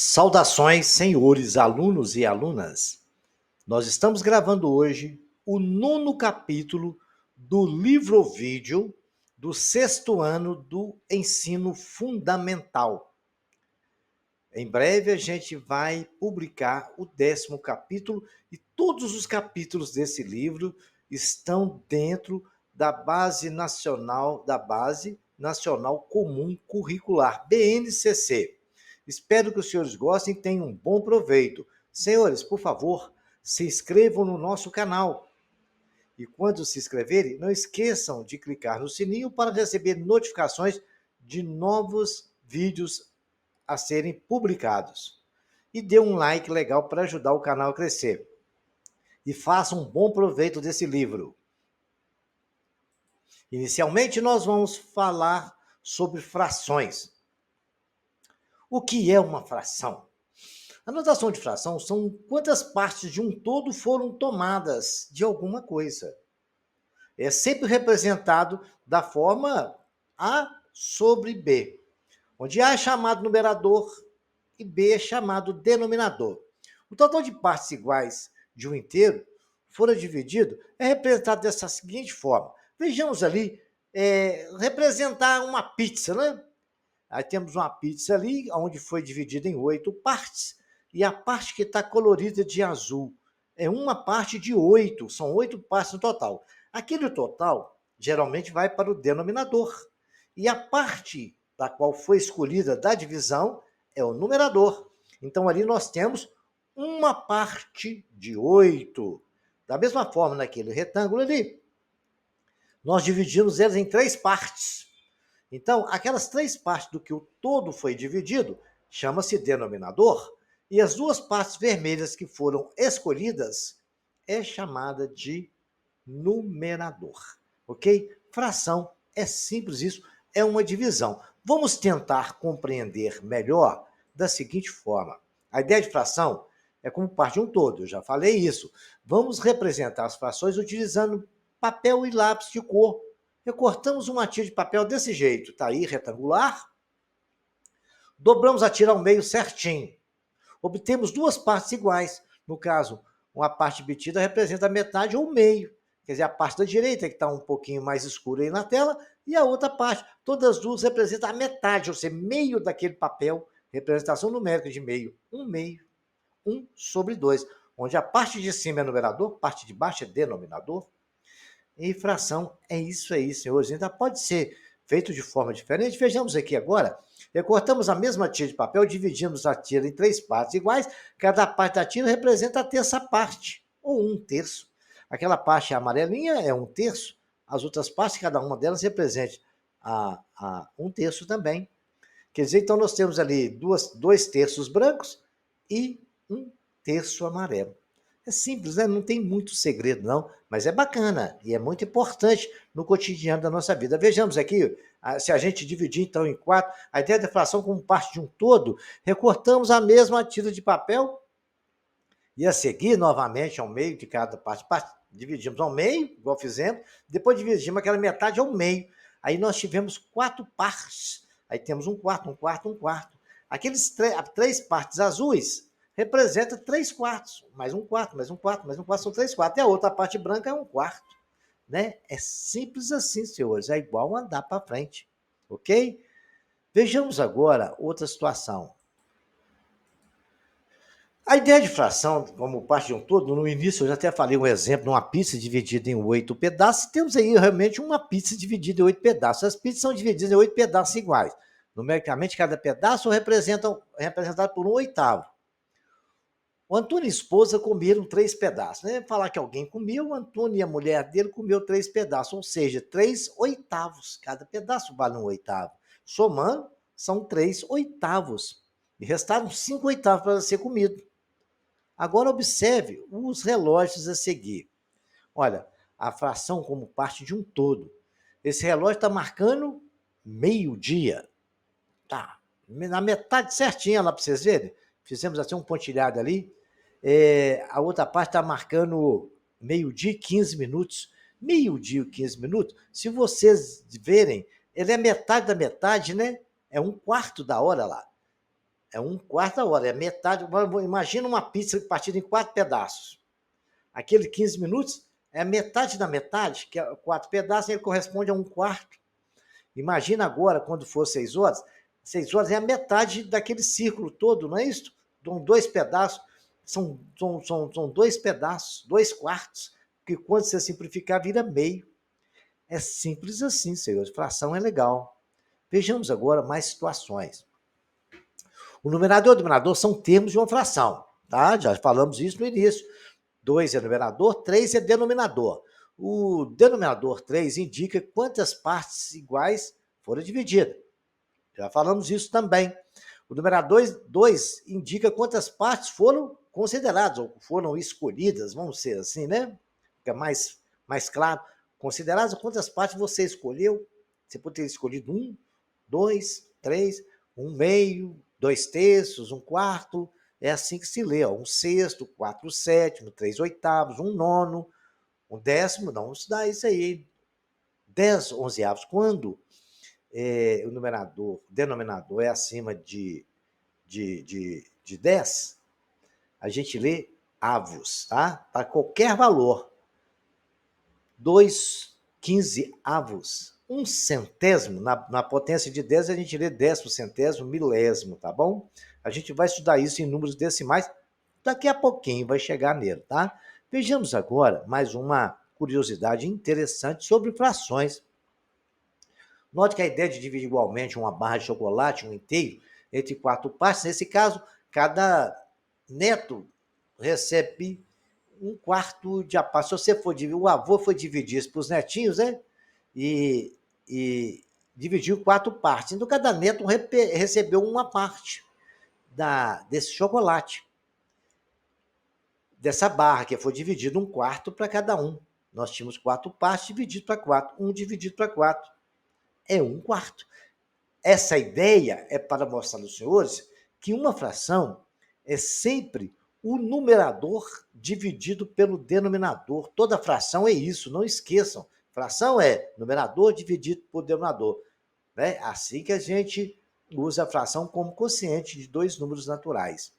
Saudações, senhores alunos e alunas. Nós estamos gravando hoje o 9º capítulo do livro-vídeo do 6º ano do ensino fundamental. Em breve a gente vai publicar o 10º capítulo e todos os capítulos desse livro estão dentro da Base Nacional Comum Curricular, BNCC. Espero que os senhores gostem e tenham um bom proveito. Senhores, por favor, se inscrevam no nosso canal. E quando se inscreverem, não esqueçam de clicar no sininho para receber notificações de novos vídeos a serem publicados. E dê um like legal para ajudar o canal a crescer. E façam um bom proveito desse livro. Inicialmente, nós vamos falar sobre frações. O que é uma fração? A notação de fração são quantas partes de um todo foram tomadas de alguma coisa. É sempre representado da forma A sobre B, onde A é chamado numerador e B é chamado denominador. O total de partes iguais de um inteiro fora dividido é representado dessa seguinte forma. Vejamos ali, representar uma pizza, né? Aí temos uma pizza ali, onde foi dividida em 8 partes, e a parte que está colorida de azul é uma parte de 8, são 8 partes no total. Aquele total geralmente vai para o denominador, e a parte da qual foi escolhida da divisão é o numerador. Então ali nós temos uma parte de 8. Da mesma forma, naquele retângulo ali, nós dividimos eles em 3 partes. Então, aquelas 3 partes do que o todo foi dividido chama-se denominador, e as 2 partes vermelhas que foram escolhidas é chamada de numerador, ok? Fração é simples isso, é uma divisão. Vamos tentar compreender melhor da seguinte forma. A ideia de fração é como parte de um todo, eu já falei isso. Vamos representar as frações utilizando papel e lápis de cor. Recortamos uma tira de papel desse jeito, tá aí, retangular. Dobramos a tira ao meio certinho. Obtemos 2 partes iguais. No caso, uma parte obtida representa a metade ou o meio. Quer dizer, a parte da direita, que está um pouquinho mais escura aí na tela, e a outra parte. Todas as duas representam a metade, ou seja, meio daquele papel. Representação numérica de meio. 1 sobre 2. Onde a parte de cima é numerador, a parte de baixo é denominador. E fração é isso aí, senhores. Ainda pode ser feito de forma diferente. Vejamos aqui agora. Recortamos a mesma tira de papel, dividimos a tira em 3 partes iguais. Cada parte da tira representa a terça parte, ou 1/3. Aquela parte amarelinha é 1/3. As outras partes, cada uma delas representa a 1/3 também. Quer dizer, então nós temos ali 2 terços brancos e 1/3 amarelo. É simples, né? Não tem muito segredo, não, mas é bacana e é muito importante no cotidiano da nossa vida. Vejamos aqui, se a gente dividir então em 4, a ideia da fração como parte de um todo, recortamos a mesma tira de papel e a seguir novamente ao meio de cada parte. Dividimos ao meio, igual fizemos, depois dividimos aquela metade ao meio. Aí nós tivemos 4 partes. Aí temos 1/4, 1/4, 1/4. Aqueles 3 partes azuis representa 3/4, mais 1/4, mais 1/4, mais 1/4, são 3/4. E a outra parte branca é 1/4. Né? É simples assim, senhores. É igual andar para frente. Ok? Vejamos agora outra situação. A ideia de fração, como parte de um todo, no início eu já até falei um exemplo de uma pizza dividida em 8 pedaços. Temos aí realmente uma pizza dividida em 8 pedaços. As pizzas são divididas em 8 pedaços iguais. Numericamente, cada pedaço é representado por 1/8. O Antônio e a esposa comeram 3 pedaços. Né? Falar que alguém comeu, o Antônio e a mulher dele comeu 3 pedaços, ou seja, 3/8. Cada pedaço vale 1/8. Somando, são 3/8. E restaram 5/8 para ser comido. Agora observe os relógios a seguir. Olha, a fração como parte de um todo. Esse relógio está marcando meio-dia. Tá, na metade certinha lá para vocês verem. Fizemos assim um pontilhado ali. A outra parte está marcando meio-dia e 15 minutos. Meio-dia e 15 minutos, se vocês verem, ele é metade da metade, né? É 1/4 da hora lá. É um quarto da hora, é metade. Imagina uma pizza partida em 4 pedaços. Aquele 15 minutos é a metade da metade, que é 4 pedaços, ele corresponde a um quarto. Imagina agora, quando for 6 horas, 6 horas é a metade daquele círculo todo, não é isso? São 2 pedaços, são 2 pedaços, 2 quartos, que quando você simplificar, vira meio. É simples assim, senhores. Fração é legal. Vejamos agora mais situações. O numerador e o denominador são termos de uma fração, tá? Já falamos isso no início. 2 é numerador, 3 é denominador. O denominador 3 indica quantas partes iguais foram divididas. Já falamos isso também. O numerador 2 indica quantas partes foram consideradas, ou foram escolhidas, vamos ser assim, né? Fica mais claro. Consideradas quantas partes você escolheu. Você pode ter escolhido 1, 2, 3, 1/2, 2/3, 1/4. É assim que se lê, ó. 1/6, 4/7, 3/8, 1/9, 1/10, não se dá isso aí. 10/11. Quando o denominador é acima de 10, a gente lê avos, tá? Para qualquer valor. 2/15. 1/100, na potência de 10, a gente lê 10/100, milésimo, tá bom? A gente vai estudar isso em números decimais, daqui a pouquinho vai chegar nele, tá? Vejamos agora mais uma curiosidade interessante sobre frações. Note que a ideia de dividir igualmente uma barra de chocolate, um inteiro, entre 4 partes, nesse caso, cada neto recebe 1/4 de a parte. Se você for dividir, o avô foi dividir isso para os netinhos, né? E dividiu 4 partes. Então, cada neto recebeu uma parte desse chocolate, dessa barra, que foi dividido 1/4 para cada um. Nós tínhamos 4 partes dividido para 4. 1 dividido para 4 é 1/4. Essa ideia é para mostrar aos senhores que uma fração é sempre o numerador dividido pelo denominador. Toda fração é isso, não esqueçam. Fração é numerador dividido por denominador. Né? Assim que a gente usa a fração como quociente de 2 números naturais.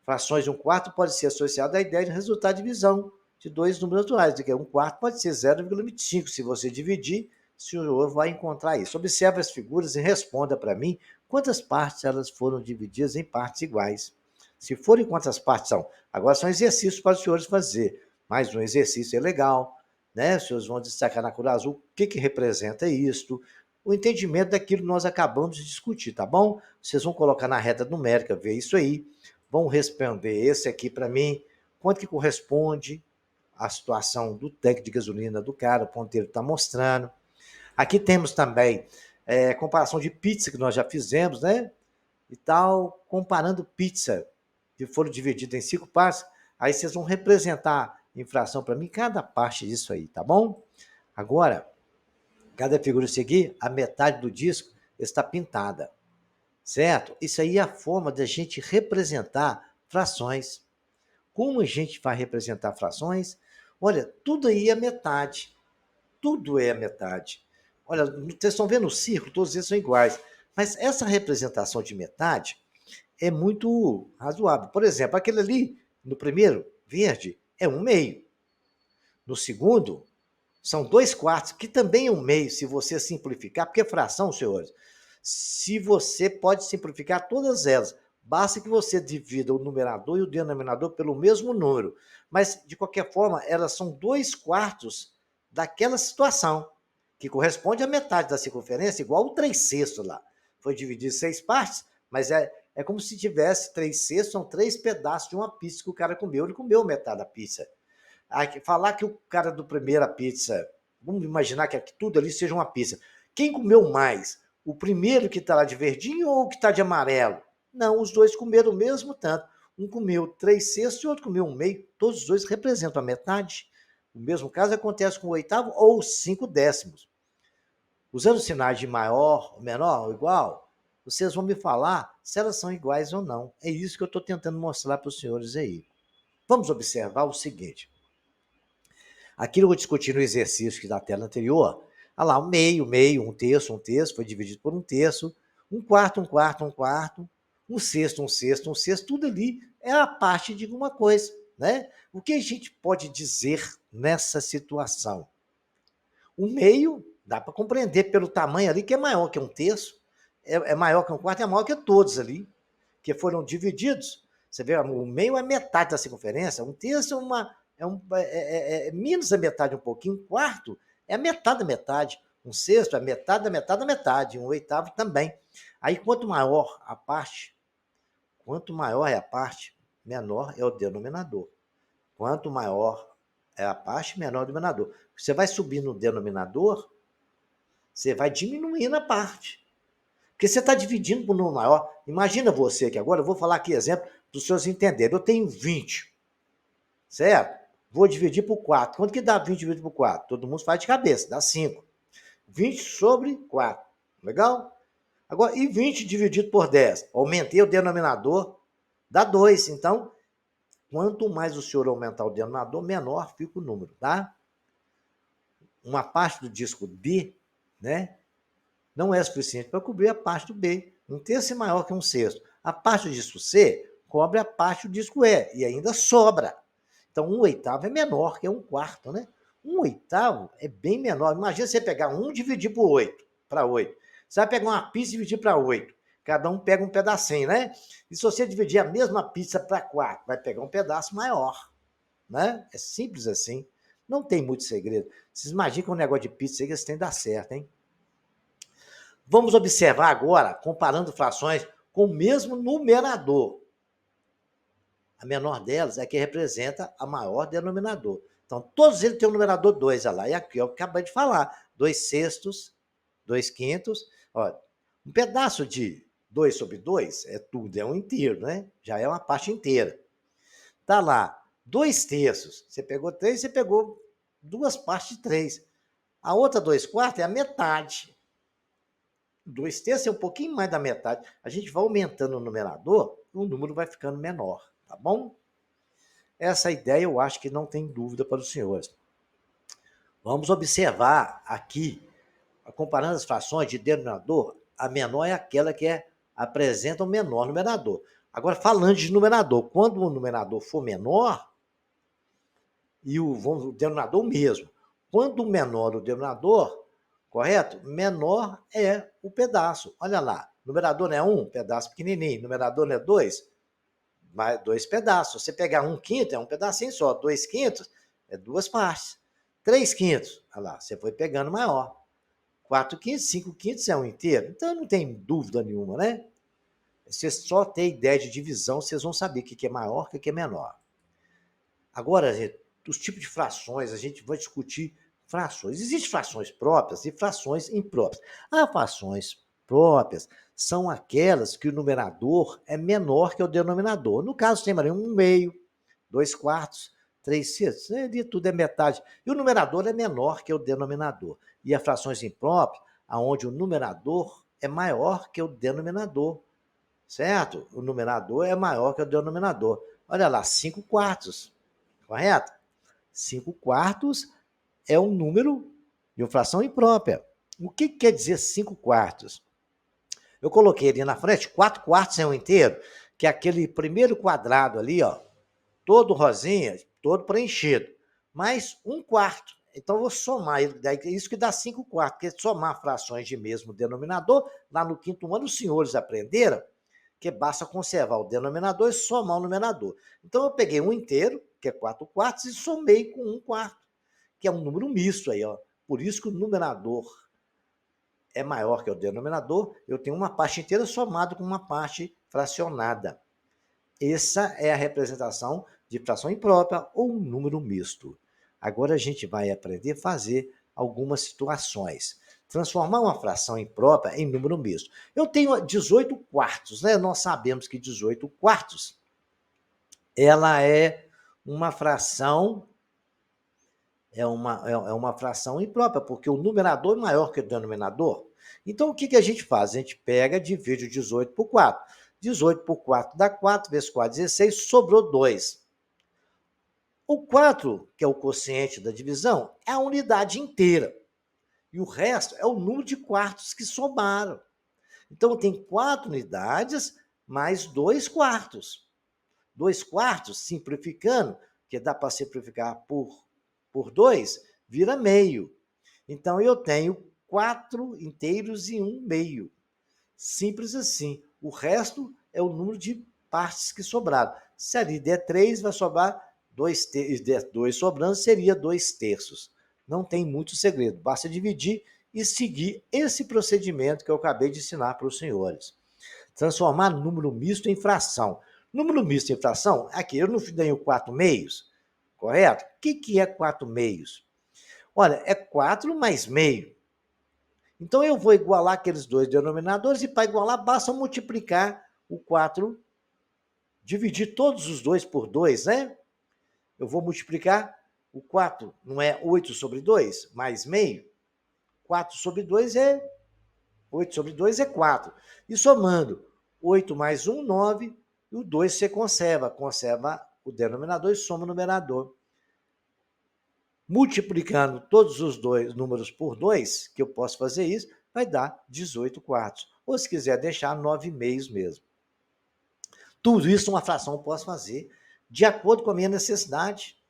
Frações de 1/4 pode ser associada à ideia de resultado de divisão de 2 números naturais. 1/4 pode ser 0,25. Se você dividir, o senhor vai encontrar isso. Observe as figuras e responda para mim quantas partes elas foram divididas em partes iguais. Se forem quantas partes são. Agora são exercícios para os senhores fazer. Mais um exercício é legal, né? Os senhores vão destacar na cor azul o que representa isto, o entendimento daquilo que nós acabamos de discutir, tá bom? Vocês vão colocar na reta numérica, ver isso aí, vão responder esse aqui para mim, quanto que corresponde à situação do tanque de gasolina do cara, o ponteiro está mostrando. Aqui temos também comparação de pizza, que nós já fizemos, né? E tal, comparando pizza, que foram divididas em 5 partes, aí vocês vão representar em fração para mim cada parte disso aí, tá bom? Agora, cada figura a seguir, a metade do disco está pintada, certo? Isso aí é a forma da gente representar frações. Como a gente vai representar frações? Olha, tudo aí é metade. Tudo é a metade. Olha, vocês estão vendo o círculo, todos eles são iguais. Mas essa representação de metade é muito razoável. Por exemplo, aquele ali, no primeiro, verde, é 1/2. No segundo, são 2/4, que também é 1/2, se você simplificar, porque é fração, senhores. Se você pode simplificar todas elas, basta que você divida o numerador e o denominador pelo mesmo número. Mas, de qualquer forma, elas são 2/4 daquela situação, que corresponde à metade da circunferência, igual o 3/6 lá. Foi dividido em 6 partes, mas é como se tivesse 3/6, são 3 pedaços de uma pizza que o cara comeu. Ele comeu metade da pizza. Falar que o cara do primeira pizza, vamos imaginar que tudo ali seja uma pizza. Quem comeu mais? O primeiro que está lá de verdinho ou o que está de amarelo? Não, os dois comeram o mesmo tanto. Um comeu 3/6 e o outro comeu 1/2. Todos os dois representam a metade. O mesmo caso acontece com o oitavo ou 5/10. Usando sinais de maior, menor ou igual, vocês vão me falar se elas são iguais ou não. É isso que eu estou tentando mostrar para os senhores aí. Vamos observar o seguinte. Aquilo que eu discuti no exercício que da tela anterior, olha lá, 1/2, 1/2, 1/3, 1/3, foi dividido por 1/3, 1/4, 1/4, 1/4, um sexto, um sexto, tudo ali é a parte de alguma coisa, né? O que a gente pode dizer nessa situação? O meio, dá para compreender pelo tamanho ali, que é maior que um terço, é maior que um quarto, é maior que todos ali, que foram divididos. Você vê, o meio é metade da circunferência, um terço é menos da metade um pouquinho, um quarto é a metade da metade, um sexto é metade da metade da metade, um oitavo também. Aí, quanto maior é a parte, menor é o denominador. Quanto maior é a parte, menor é o denominador. Você vai subir no denominador, você vai diminuindo a parte. Porque você está dividindo por um número maior. Imagina você aqui agora, eu vou falar aqui exemplo para os senhores entenderem. Eu tenho 20, certo? Vou dividir por 4. Quanto que dá 20 dividido por 4? Todo mundo faz de cabeça, dá 5. 20 sobre 4. Legal? Agora, e 20 dividido por 10? Aumentei o denominador, dá 2. Então, quanto mais o senhor aumentar o denominador, menor fica o número, tá? Uma parte do disco D, né, não é suficiente para cobrir a parte do B. Um terço é maior que um sexto. A parte do disco C cobre a parte do disco E e ainda sobra. Então, um oitavo é menor que um quarto, né? Um oitavo é bem menor. Imagina você pegar um e dividir por 8, para 8. Você vai pegar uma pizza e dividir para 8. Cada um pega um pedacinho, né? E se você dividir a mesma pizza para 4, vai pegar um pedaço maior, né? É simples assim. Não tem muito segredo. Vocês imaginam que um negócio de pizza aí que tem que dar certo, hein? Vamos observar agora, comparando frações com o mesmo numerador. A menor delas é que representa a maior denominador. Então, todos eles têm o numerador 2, olha lá. E aqui, eu acabei de falar, 2 sextos, 2 quintos. Ó, um pedaço de 2 sobre 2 é tudo, é um inteiro, né? Já é uma parte inteira. Tá lá, 2 terços. Você pegou 3, você pegou duas partes de 3. A outra 2 quartos é a metade. 2 terços é um pouquinho mais da metade. A gente vai aumentando o numerador, o número vai ficando menor, tá bom? Essa ideia eu acho que não tem dúvida para os senhores. Vamos observar aqui, comparando as frações de denominador, a menor é aquela que apresenta o menor numerador. Agora, falando de numerador, quando o numerador for menor, e o denominador mesmo, quando menor o denominador, correto? Menor é o pedaço. Olha lá, numerador não é 1, pedaço pequenininho. Numerador não é 2, 2 pedaços. Se você pegar 1/5, é um pedacinho só. 2/5 é 2 partes. 3/5, olha lá, você foi pegando maior. 4/5, 5/5 é um inteiro. Então não tem dúvida nenhuma, né? Você só tem ideia de divisão, vocês vão saber o que é maior e o que é menor. Agora, os tipos de frações, a gente vai discutir frações. Existem frações próprias e frações impróprias. As frações próprias são aquelas que o numerador é menor que o denominador. No caso, tem ali 1/2, 2 quartos, 3 sextos, ali tudo é metade. E o numerador é menor que o denominador. E as frações impróprias, onde o numerador é maior que o denominador, certo? O numerador é maior que o denominador. Olha lá, 5 quartos, correto? 5 quartos é um número de uma fração imprópria. O que quer dizer 5 quartos? Eu coloquei ali na frente, 4 quartos é um inteiro, que é aquele primeiro quadrado ali, ó, todo rosinha, todo preenchido, mais 1 quarto. Então, eu vou somar, isso que dá 5 quartos, porque somar frações de mesmo denominador, lá no quinto ano, os senhores aprenderam que basta conservar o denominador e somar o numerador. Então, eu peguei um inteiro, que é 4 quartos, e somei com 1 quarto, que é um número misto aí, ó. Por isso que o numerador é maior que o denominador, eu tenho uma parte inteira somada com uma parte fracionada. Essa é a representação de fração imprópria ou um número misto. Agora a gente vai aprender a fazer algumas situações. Transformar uma fração imprópria em número misto. Eu tenho 18 quartos, né? Nós sabemos que 18 quartos ela é uma fração uma fração imprópria, porque o numerador é maior que o denominador. Então, o que a gente faz? A gente pega, divide o 18 por 4. 18 por 4 dá 4, vezes 4, 16, sobrou 2. O 4, que é o quociente da divisão, é a unidade inteira. E o resto é o número de quartos que somaram. Então, tem 4 unidades mais 2/4. 2/4, simplificando, que dá para simplificar por 2, vira meio. Então, eu tenho 4 inteiros e 1 meio. Simples assim. O resto é o número de partes que sobraram. Se ali der 3, vai sobrar 2 terços. Der 2 sobrando, seria 2/3. Não tem muito segredo. Basta dividir e seguir esse procedimento que eu acabei de ensinar para os senhores. Transformar número misto em fração. Número misto em fração, aqui eu não tenho 4 meios, correto? O que é 4 meios? Olha, é 4 mais meio. Então, eu vou igualar aqueles dois denominadores e, para igualar, basta multiplicar o 4, dividir todos os dois por 2, né? Eu vou multiplicar o 4, não é 8 sobre 2, mais meio? 4 sobre 2 é 8 sobre 2 é 4. E somando 8 mais 1, 9, e o 2 você conserva o denominador e soma o numerador. Multiplicando todos os dois números por 2, que eu posso fazer isso, vai dar 18/4. Ou, se quiser deixar, 9 meios mesmo. Tudo isso uma fração eu posso fazer de acordo com a minha necessidade.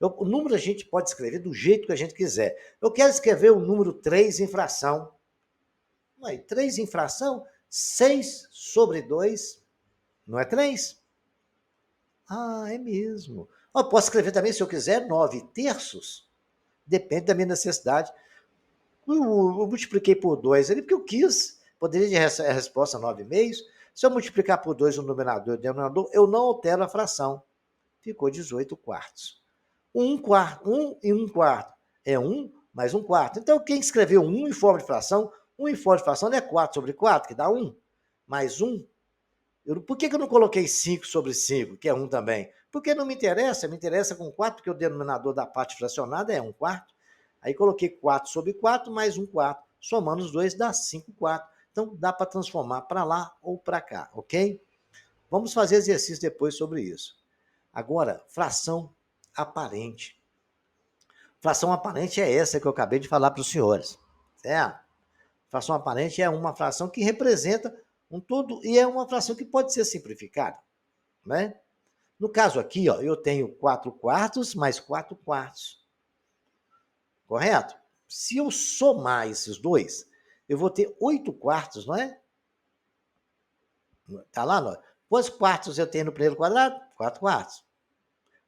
O número a gente pode escrever do jeito que a gente quiser. Eu quero escrever o número 3 em fração. 3 em fração, 6 sobre 2, não é 3? Ah, é mesmo. Eu posso escrever também, se eu quiser, 9/3. Depende da minha necessidade. Eu multipliquei por 2 ali porque eu quis. Poderia ter a resposta 9 meios. Se eu multiplicar por 2 o numerador e o denominador, eu não altero a fração. Ficou 18/4. 1 e 1/4 é 1 mais 1/4. Então, quem escreveu 1 em forma de fração, 1 em forma de fração não é 4 sobre 4, que dá 1, mais 1. Por que eu não coloquei 5 sobre 5, que é 1 também? Porque não me interessa com 4, porque o denominador da parte fracionada é 1/4. Aí coloquei 4 sobre 4 mais 1/4. Somando os dois dá 5/4. Então, dá para transformar para lá ou para cá, ok? Vamos fazer exercício depois sobre isso. Agora, fração aparente. Fração aparente é essa que eu acabei de falar para os senhores. Certo? Fração aparente é uma fração que representa um todo e é uma fração que pode ser simplificada. Né? No caso aqui, ó, eu tenho 4/4 mais 4/4. Correto? Se eu somar esses dois, eu vou ter 8/4, não é? Tá lá, não? Quantos quartos eu tenho no primeiro quadrado? 4/4.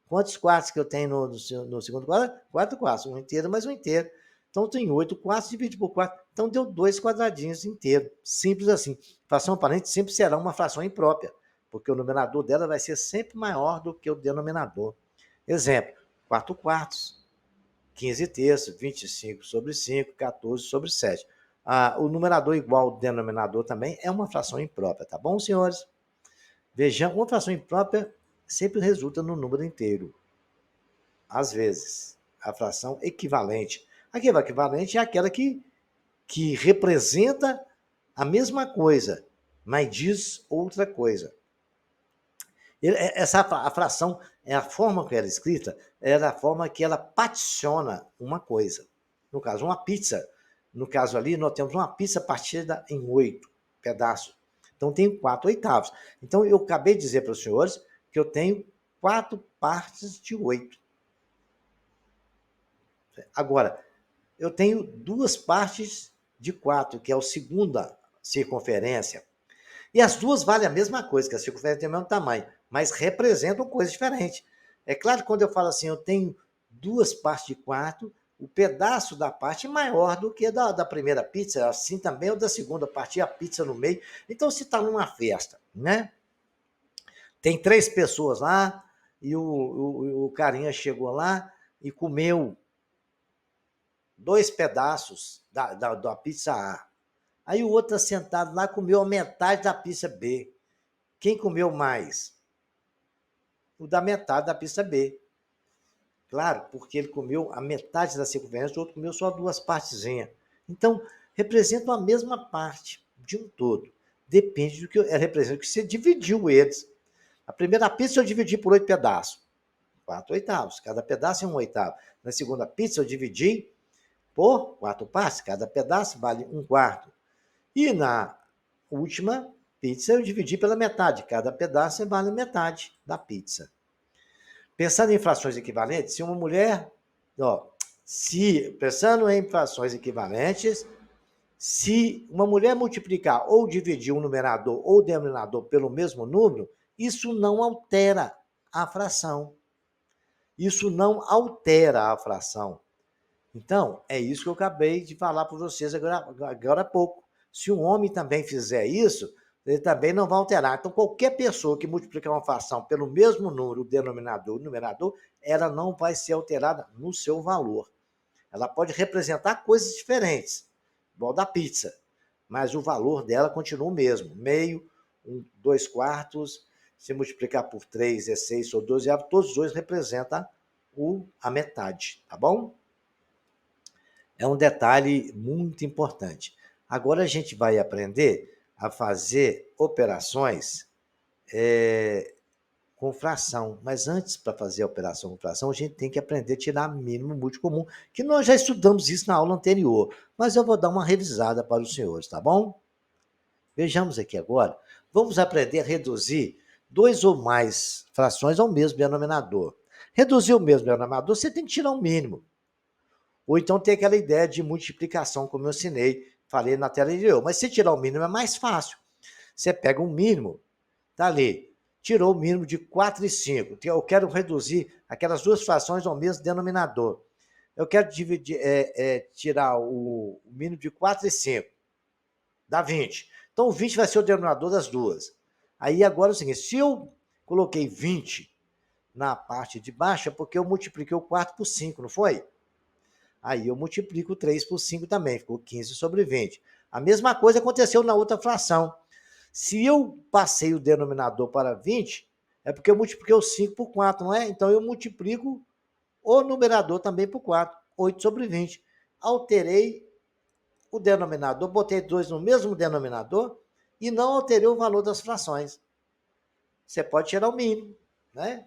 Quantos quartos que eu tenho no segundo quadrado? 4/4. Um inteiro mais um inteiro. Então, tem 8/4 dividido por 4. Então, deu 2 quadradinhos inteiros. Simples assim. Fração aparente sempre será uma fração imprópria, porque o numerador dela vai ser sempre maior do que o denominador. Exemplo, 4/4, 15/3, 25 sobre 5, 14 sobre 7. O numerador igual ao denominador também é uma fração imprópria, tá bom, senhores? Vejam, uma fração imprópria sempre resulta no número inteiro. Às vezes, a fração equivalente. A equivalente é aquela que representa a mesma coisa, mas diz outra coisa. A fração, a forma que ela é escrita, é a forma que ela particiona uma coisa. No caso, uma pizza. No caso ali, nós temos uma pizza partida em 8 pedaços. Então, tem 4/8. Então, eu acabei de dizer para os senhores que eu tenho 4 partes de 8. Agora, eu tenho 2 partes de 4, que é a segunda circunferência. E as duas valem a mesma coisa, que a circunferência tem o mesmo tamanho, mas representam coisas diferentes. É claro que quando eu falo assim, eu tenho 2 partes de 4, o pedaço da parte é maior do que da primeira pizza, assim também o da segunda parte, a pizza no meio. Então, se está numa festa, né? Tem 3 pessoas lá, e o carinha chegou lá e comeu 2 pedaços da pizza A. Aí o outro sentado lá comeu a metade da pizza B. Quem comeu mais? O da metade da pizza B. Claro, porque ele comeu a metade da circunferência, o outro comeu só 2 partezinhas. Então, representam a mesma parte de um todo. Depende do que representa, que você dividiu eles. A primeira pizza eu dividi por 8 pedaços. 4/8. Cada pedaço é 1/8. Na segunda pizza eu dividi por 4 partes. Cada pedaço vale 1/4. E na última, Pizza eu dividi pela metade. Cada pedaço vale metade da pizza. Pensando em frações equivalentes, se uma mulher... pensando em frações equivalentes, se uma mulher multiplicar ou dividir um numerador ou denominador pelo mesmo número, isso não altera a fração. Isso não altera a fração. Então, é isso que eu acabei de falar para vocês agora há pouco. Se um homem também fizer isso, ele também não vai alterar. Então, qualquer pessoa que multiplicar uma fração pelo mesmo número, o denominador e o numerador, ela não vai ser alterada no seu valor. Ela pode representar coisas diferentes, igual da pizza, mas o valor dela continua o mesmo. Meio, 2/4, se multiplicar por 3 é 6 ou 12, todos os dois representam a metade, tá bom? É um detalhe muito importante. Agora a gente vai aprender a fazer operações com fração. Mas antes, para fazer a operação com fração, a gente tem que aprender a tirar mínimo múltiplo comum, que nós já estudamos isso na aula anterior. Mas eu vou dar uma revisada para os senhores, tá bom? Vejamos aqui agora. Vamos aprender a reduzir 2 ou mais frações ao mesmo denominador. Reduzir o mesmo denominador, você tem que tirar o mínimo. Ou então tem aquela ideia de multiplicação, como eu ensinei, falei na tela anterior. Mas se tirar o mínimo é mais fácil. Você pega um mínimo, tá ali, tirou o mínimo de 4 e 5. Eu quero reduzir aquelas duas frações ao mesmo denominador. Eu quero tirar o mínimo de 4 e 5. Dá 20. Então, o 20 vai ser o denominador das duas. Aí, agora é o seguinte, se eu coloquei 20 na parte de baixo, é porque eu multipliquei o 4 por 5, não foi? Aí eu multiplico 3 por 5 também, ficou 15 sobre 20. A mesma coisa aconteceu na outra fração. Se eu passei o denominador para 20, é porque eu multipliquei o 5 por 4, não é? Então eu multiplico o numerador também por 4, 8 sobre 20. Alterei o denominador, botei 2 no mesmo denominador e não alterei o valor das frações. Você pode tirar o mínimo, né?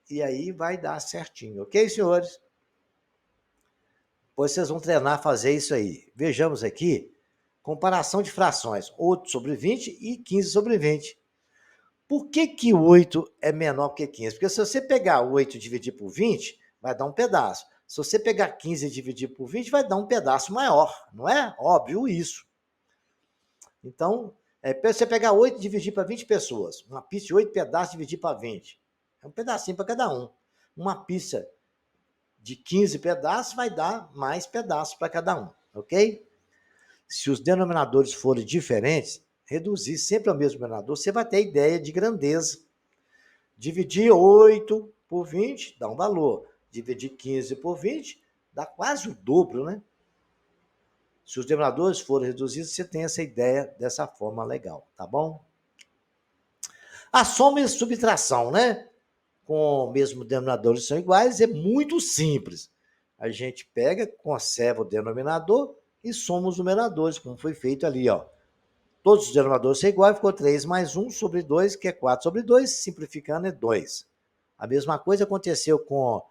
E aí vai dar certinho, ok, senhores? Pois vocês vão treinar a fazer isso aí. Vejamos aqui, comparação de frações, 8 sobre 20 e 15 sobre 20. Por que 8 é menor que 15? Porque se você pegar 8 e dividir por 20, vai dar um pedaço. Se você pegar 15 e dividir por 20, vai dar um pedaço maior, não é? Óbvio isso. Então, você pegar 8 e dividir para 20 pessoas, uma pizza de 8 pedaços e dividir para 20, é um pedacinho para cada um. Uma pizza de 15 pedaços vai dar mais pedaços para cada um, ok? Se os denominadores forem diferentes, reduzir sempre ao mesmo denominador, você vai ter ideia de grandeza. Dividir 8 por 20 dá um valor. Dividir 15 por 20 dá quase o dobro, né? Se os denominadores forem reduzidos, você tem essa ideia dessa forma legal, tá bom? A soma e subtração, né? Com o mesmo denominador são iguais, é muito simples. A gente pega, conserva o denominador e soma os numeradores, como foi feito ali, ó. Todos os denominadores são iguais, ficou 3 mais 1 sobre 2, que é 4 sobre 2, simplificando é 2. A mesma coisa aconteceu com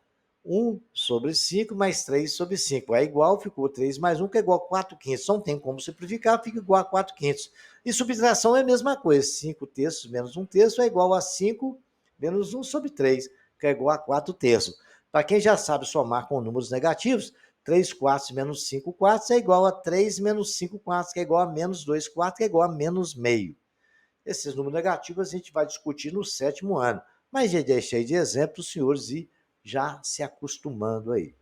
1 sobre 5 mais 3 sobre 5. É igual, ficou 3 mais 1, que é igual a 4 quintos. Não tem como simplificar, fica igual a 4 quintos. E subtração é a mesma coisa. 5 terços menos 1 terço é igual a 5 menos 1 sobre 3, que é igual a 4 terços. Para quem já sabe somar com números negativos, 3 quartos menos 5 quartos é igual a 3 menos 5 quartos, que é igual a menos 2 quartos, que é igual a menos meio. Esses números negativos a gente vai discutir no 7º ano, mas já deixei de exemplo os senhores ir já se acostumando aí.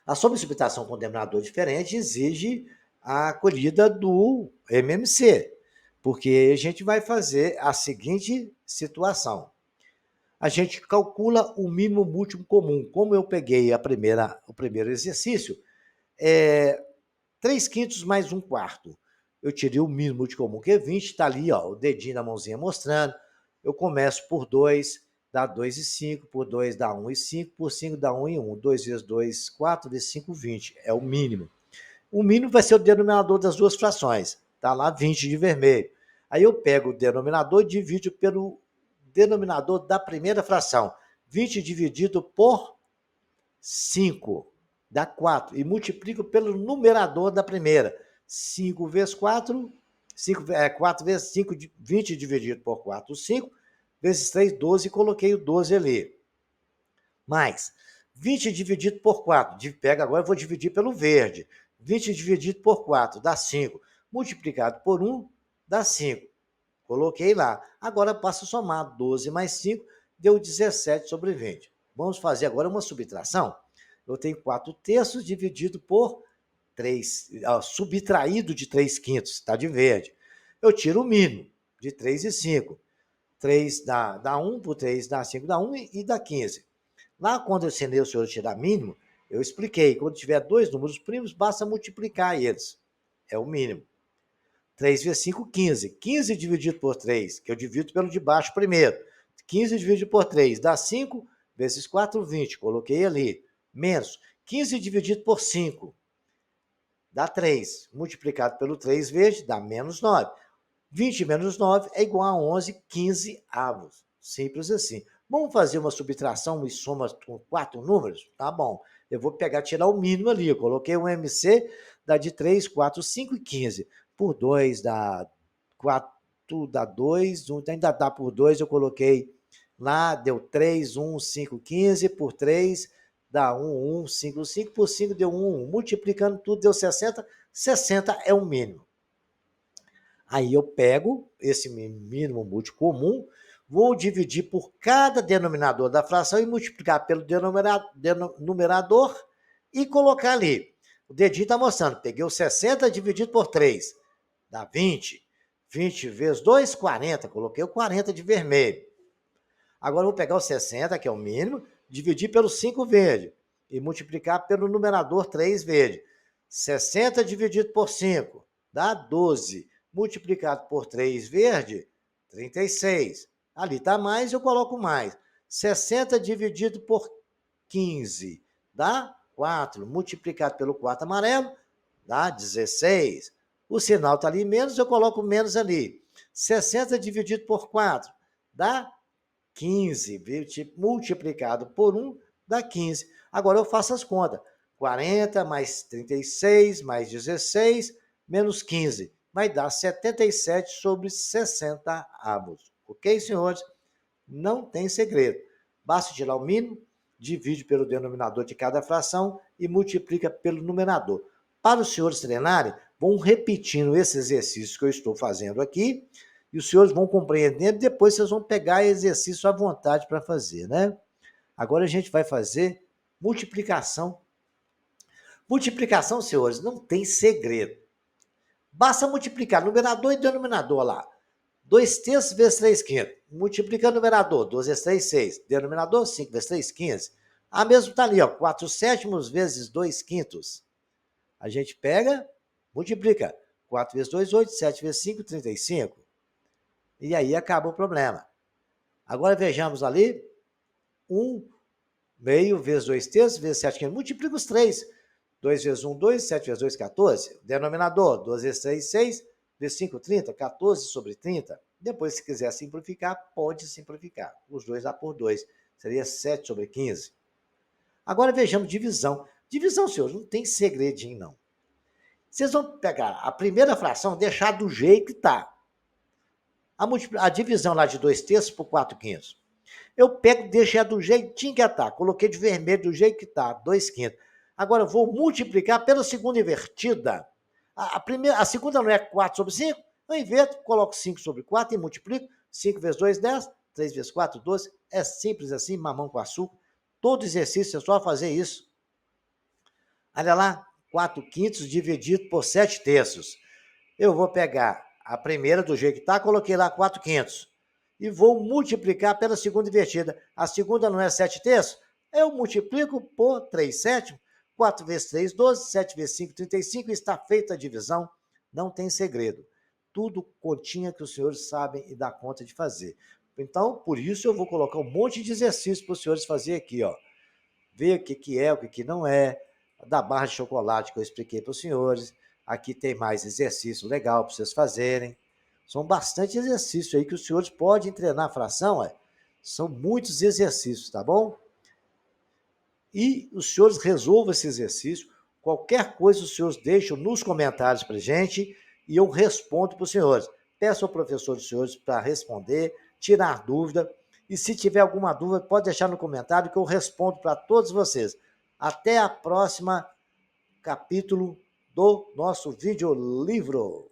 A substituição com denominador diferente exige a acolhida do MMC, porque a gente vai fazer a seguinte situação. A gente calcula o mínimo múltiplo comum. Como eu peguei o primeiro exercício, 3 quintos mais 1 quarto. Eu tirei o mínimo múltiplo comum, que é 20, está ali, ó, o dedinho da mãozinha mostrando. Eu começo por 2, dá 2 e 5, por 2 dá 1 e 5, por 5 dá 1 e 1. 2 vezes 2, 4, vezes 5, 20. É o mínimo. O mínimo vai ser o denominador das duas frações. Está lá 20 de vermelho. Aí eu pego o denominador e divido pelo denominador da primeira fração. 20 dividido por 5 dá 4. E multiplico pelo numerador da primeira. 5 vezes 4, 4 vezes 5, 20 dividido por 4, 5, vezes 3, 12, e coloquei o 12 ali. Mais 20 dividido por 4, agora eu vou dividir pelo verde. 20 dividido por 4 dá 5, multiplicado por 1 dá 5. Coloquei lá. Agora passo a somar 12 mais 5, deu 17 sobre 20. Vamos fazer agora uma subtração. Eu tenho 4 terços dividido por 3, subtraído de 3 quintos, está de verde. Eu tiro o mínimo, de 3 e 5. 3 dá 1, por 3 dá 5, dá 1 e dá 15. Lá, quando eu ensinei o senhor a tirar mínimo, eu expliquei, quando tiver dois números primos, basta multiplicar eles. É o mínimo. 3 vezes 5, 15. 15 dividido por 3, que eu divido pelo de baixo primeiro. 15 dividido por 3 dá 5, vezes 4, 20. Coloquei ali. Menos 15 dividido por 5 dá 3. Multiplicado pelo 3 vezes dá menos 9. 20 menos 9 é igual a 11, 15 avos. Simples assim. Vamos fazer uma subtração e soma com 4 números? Tá bom. Eu vou tirar o mínimo ali. Eu coloquei o MC, dá de 3, 4, 5 e 15. Por 2 dá 4, dá 2, ainda dá por 2, eu coloquei lá, deu 3, 1, 5, 15, por 3 dá 1, 1, 5, 5, por 5 deu 1, 1. Multiplicando tudo deu 60, 60 é o mínimo. Aí eu pego esse mínimo múltiplo comum, vou dividir por cada denominador da fração e multiplicar pelo numerador e colocar ali. O dedinho está mostrando, peguei o 60 dividido por 3, dá 20. 20 vezes 2, 40. Coloquei o 40 de vermelho. Agora eu vou pegar o 60, que é o mínimo, dividir pelo 5 verde e multiplicar pelo numerador 3 verde. 60 dividido por 5 dá 12. Multiplicado por 3 verde, 36. Ali está mais, eu coloco mais. 60 dividido por 15 dá 4. Multiplicado pelo 4 amarelo, dá 16. O sinal está ali menos, eu coloco menos ali. 60 dividido por 4 dá 15. Multiplicado por 1 dá 15. Agora eu faço as contas. 40 mais 36 mais 16 menos 15 vai dar 77 sobre 60 avos. Ok, senhores? Não tem segredo. Basta tirar o mínimo, divide pelo denominador de cada fração e multiplica pelo numerador. Para os senhores treinarem, vão repetindo esse exercício que eu estou fazendo aqui e os senhores vão compreendendo, depois vocês vão pegar exercício à vontade para fazer, né? Agora a gente vai fazer multiplicação. Multiplicação, senhores, não tem segredo. Basta multiplicar numerador e denominador lá. 2 terços vezes 3 quintos. Multiplica numerador, 2 vezes 3, 6. Denominador, 5 vezes 3, 15. A mesmo está ali, ó, 4 sétimos vezes 2 quintos. A gente pega, multiplica. 4 vezes 2, 8. 7 vezes 5, 35. E aí acaba o problema. Agora vejamos ali, 1 meio vezes 2 terços vezes 7 quintos. Multiplica os 3. 2 vezes 1, 2. 7 vezes 2, 14. Denominador, 2 vezes 3, 6. Vezes 5, 30. 14 sobre 30. Depois, se quiser simplificar, pode simplificar. Os 2 dá por 2. Seria 7 sobre 15. Agora vejamos divisão. Divisão, senhores, não tem segredinho, não. Vocês vão pegar a primeira fração, deixar do jeito que está. A divisão lá de 2 terços por 4 quintos. Eu pego, deixo do jeitinho que está. Coloquei de vermelho do jeito que está, 2 quintos. Agora eu vou multiplicar pela segunda invertida. A segunda não é 4 sobre 5? Eu inverto, coloco 5 sobre 4 e multiplico. 5 vezes 2, 10. 3 vezes 4, 12. É simples assim, mamão com açúcar. Todo exercício é só fazer isso. Olha lá, 4 quintos dividido por 7 terços. Eu vou pegar a primeira do jeito que está, coloquei lá 4 quintos. E vou multiplicar pela segunda invertida. A segunda não é 7 terços? Eu multiplico por 3 sétimos. 4 vezes 3, 12. 7 vezes 5, 35. E está feita a divisão. Não tem segredo. Tudo continha que os senhores sabem e dá conta de fazer. Então, por isso eu vou colocar um monte de exercícios para os senhores fazerem aqui, ó. Ver o que é, o que não é. Da barra de chocolate que eu expliquei para os senhores. Aqui tem mais exercício legal para vocês fazerem. São bastante exercícios aí que os senhores podem treinar a fração. São muitos exercícios, tá bom? E os senhores resolvam esse exercício. Qualquer coisa os senhores deixam nos comentários para gente e eu respondo para os senhores. Peço ao professor dos senhores para responder, tirar dúvida, e se tiver alguma dúvida, pode deixar no comentário que eu respondo para todos vocês. Até a próxima capítulo do nosso videolivro.